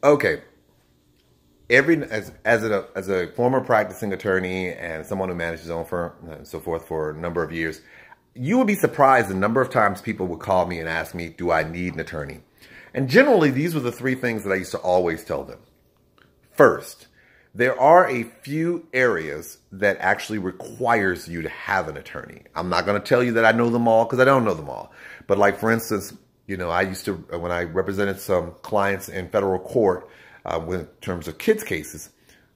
Okay. As a former practicing attorney and someone who managed his own firm and so forth for a number of years, you would be surprised the number of times people would call me and ask me, do I need an attorney? And generally, these were the three things that I used to always tell them. First, there are a few areas that actually requires you to have an attorney. I'm not going to tell you that I know them all because I don't know them all. But like, for instance, I used to, when I represented some clients in federal court, in terms of kids cases,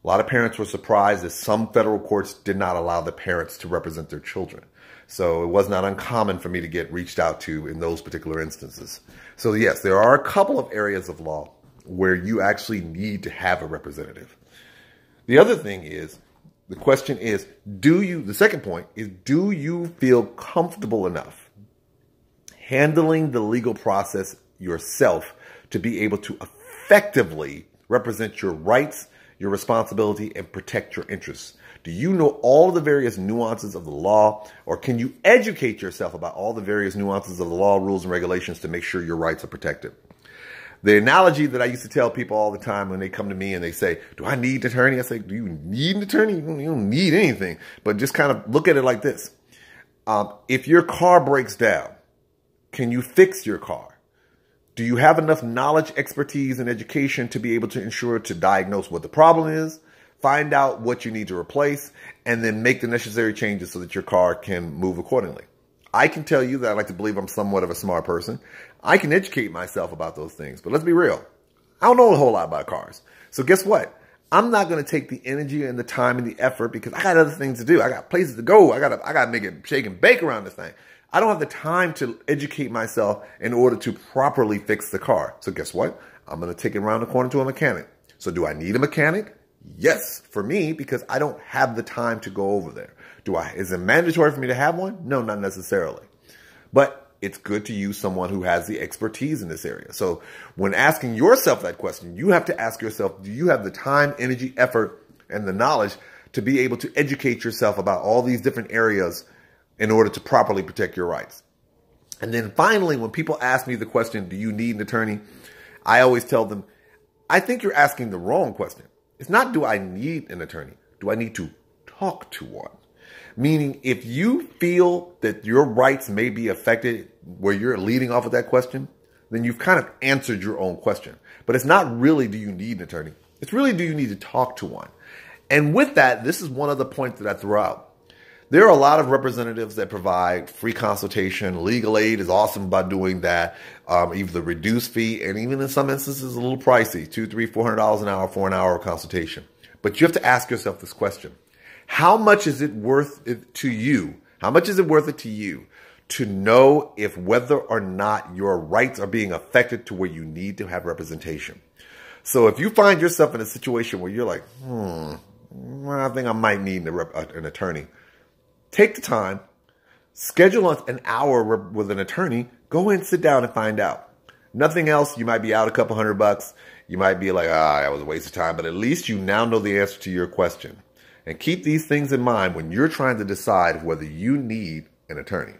a lot of parents were surprised that some federal courts did not allow the parents to represent their children. So it was not uncommon for me to get reached out to in those particular instances. So yes, there are a couple of areas of law where you actually need to have a representative. The other thing is, the question is, the second point is, do you feel comfortable enough handling the legal process yourself to be able to effectively represent your rights, your responsibility, and protect your interests? Do you know all the various nuances of the law, or can you educate yourself about all the various nuances of the law, rules, and regulations to make sure your rights are protected? The analogy that I used to tell people all the time when they come to me and they say, do I need an attorney? I say, do you need an attorney? You don't need anything, but just kind of look at it like this. If your car breaks down, can you fix your car? Do you have enough knowledge, expertise, and education to be able to ensure to diagnose what the problem is, find out what you need to replace, and then make the necessary changes so that your car can move accordingly? I can tell you that I like to believe I'm somewhat of a smart person. I can educate myself about those things, but let's be real. I don't know a whole lot about cars. So guess what? I'm not going to take the energy and the time and the effort because I got other things to do. I got places to go. I got to make it shake and bake around this thing. I don't have the time to educate myself in order to properly fix the car. So guess what? I'm going to take it around the corner to a mechanic. So do I need a mechanic? Yes, for me, because I don't have the time to go over there. Is it mandatory for me to have one? No, not necessarily. But it's good to use someone who has the expertise in this area. So when asking yourself that question, you have to ask yourself, do you have the time, energy, effort, and the knowledge to be able to educate yourself about all these different areas in order to properly protect your rights? And then finally, when people ask me the question, do you need an attorney? I always tell them, I think you're asking the wrong question. It's not, do I need an attorney? Do I need to talk to one? Meaning, if you feel that your rights may be affected where you're leading off with that question, then you've kind of answered your own question. But it's not really, do you need an attorney? It's really, do you need to talk to one? And with that, this is one of the points that I throw out. There are a lot of representatives that provide free consultation. Legal aid is awesome by doing that. Even the reduced fee, and even in some instances, a little pricey, $200, $300, $400 an hour for an hour of consultation. But you have to ask yourself this question. How much is it worth it to you? How much is it worth it to you to know if whether or not your rights are being affected to where you need to have representation? So if you find yourself in a situation where you're like, I think I might need an attorney, take the time, schedule an hour with an attorney, go and sit down and find out. Nothing else, you might be out a couple $100. You might be like, that was a waste of time, but at least you now know the answer to your question. And keep these things in mind when you're trying to decide whether you need an attorney.